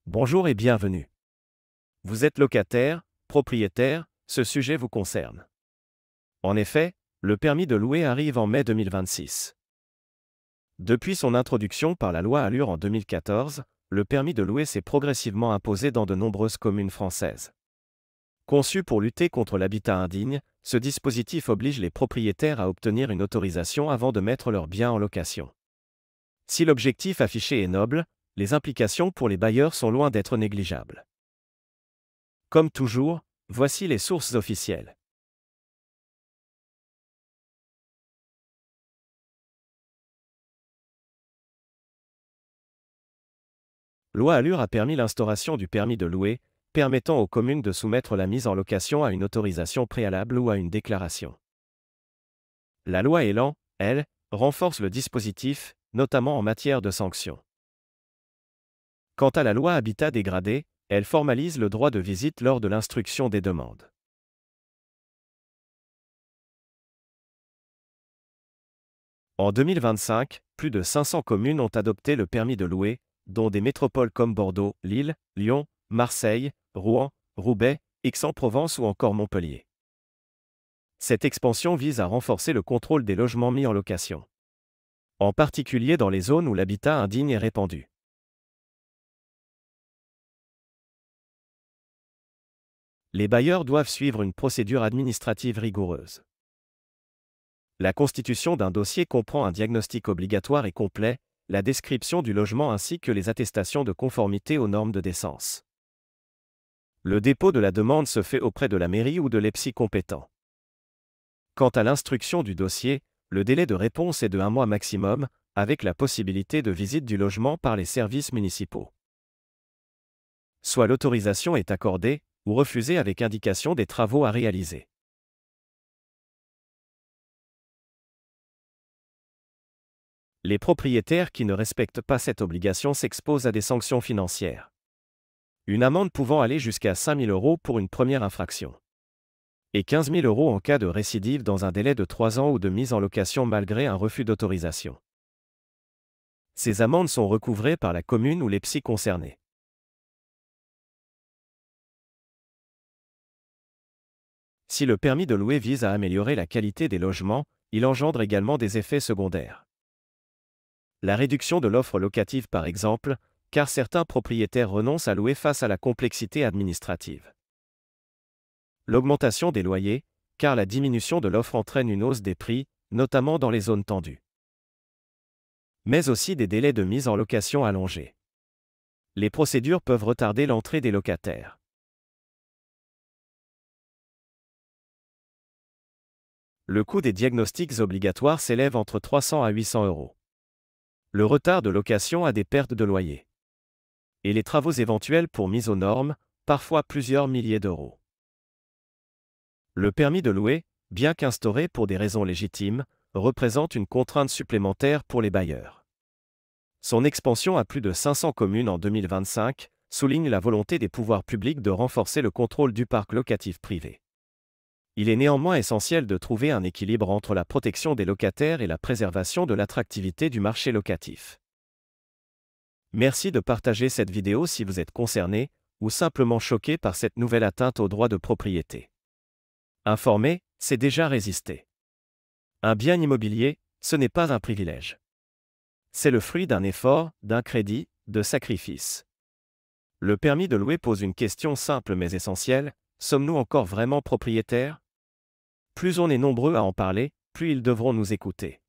Bonjour et bienvenue. Vous êtes locataire, propriétaire, ce sujet vous concerne. En effet, le permis de louer arrive en mai 2026. Depuis son introduction par la loi Allure en 2014, le permis de louer s'est progressivement imposé dans de nombreuses communes françaises. Conçu pour lutter contre l'habitat indigne, ce dispositif oblige les propriétaires à obtenir une autorisation avant de mettre leurs biens en location. Si l'objectif affiché est noble, les implications pour les bailleurs sont loin d'être négligeables. Comme toujours, voici les sources officielles. Loi Allure a permis l'instauration du permis de louer, permettant aux communes de soumettre la mise en location à une autorisation préalable ou à une déclaration. La loi Elan, elle, renforce le dispositif, notamment en matière de sanctions. Quant à la loi Habitat dégradé, elle formalise le droit de visite lors de l'instruction des demandes. En 2025, plus de 500 communes ont adopté le permis de louer, dont des métropoles comme Bordeaux, Lille, Lyon, Marseille, Rouen, Roubaix, Aix-en-Provence ou encore Montpellier. Cette expansion vise à renforcer le contrôle des logements mis en location. En particulier dans les zones où l'habitat indigne est répandu. Les bailleurs doivent suivre une procédure administrative rigoureuse. La constitution d'un dossier comprend un diagnostic obligatoire et complet, la description du logement ainsi que les attestations de conformité aux normes de décence. Le dépôt de la demande se fait auprès de la mairie ou de l'EPSI compétent. Quant à l'instruction du dossier, le délai de réponse est de 1 mois maximum, avec la possibilité de visite du logement par les services municipaux. Soit l'autorisation est accordée, ou refusée avec indication des travaux à réaliser. Les propriétaires qui ne respectent pas cette obligation s'exposent à des sanctions financières. Une amende pouvant aller jusqu'à 5 000 € pour une première infraction. Et 15 000 € en cas de récidive dans un délai de 3 ans ou de mise en location malgré un refus d'autorisation. Ces amendes sont recouvrées par la commune ou l'EPSI concerné. Si le permis de louer vise à améliorer la qualité des logements, il engendre également des effets secondaires. La réduction de l'offre locative par exemple, car certains propriétaires renoncent à louer face à la complexité administrative. L'augmentation des loyers, car la diminution de l'offre entraîne une hausse des prix, notamment dans les zones tendues. Mais aussi des délais de mise en location allongés. Les procédures peuvent retarder l'entrée des locataires. Le coût des diagnostics obligatoires s'élève entre 300 à 800 €. Le retard de location a des pertes de loyer. Et les travaux éventuels pour mise aux normes, parfois plusieurs milliers d'euros. Le permis de louer, bien qu'instauré pour des raisons légitimes, représente une contrainte supplémentaire pour les bailleurs. Son expansion à plus de 500 communes en 2025 souligne la volonté des pouvoirs publics de renforcer le contrôle du parc locatif privé. Il est néanmoins essentiel de trouver un équilibre entre la protection des locataires et la préservation de l'attractivité du marché locatif. Merci de partager cette vidéo si vous êtes concerné, ou simplement choqué par cette nouvelle atteinte au droit de propriété. Informer, c'est déjà résister. Un bien immobilier, ce n'est pas un privilège. C'est le fruit d'un effort, d'un crédit, de sacrifices. Le permis de louer pose une question simple mais essentielle, sommes-nous encore vraiment propriétaires ? Plus on est nombreux à en parler, plus ils devront nous écouter.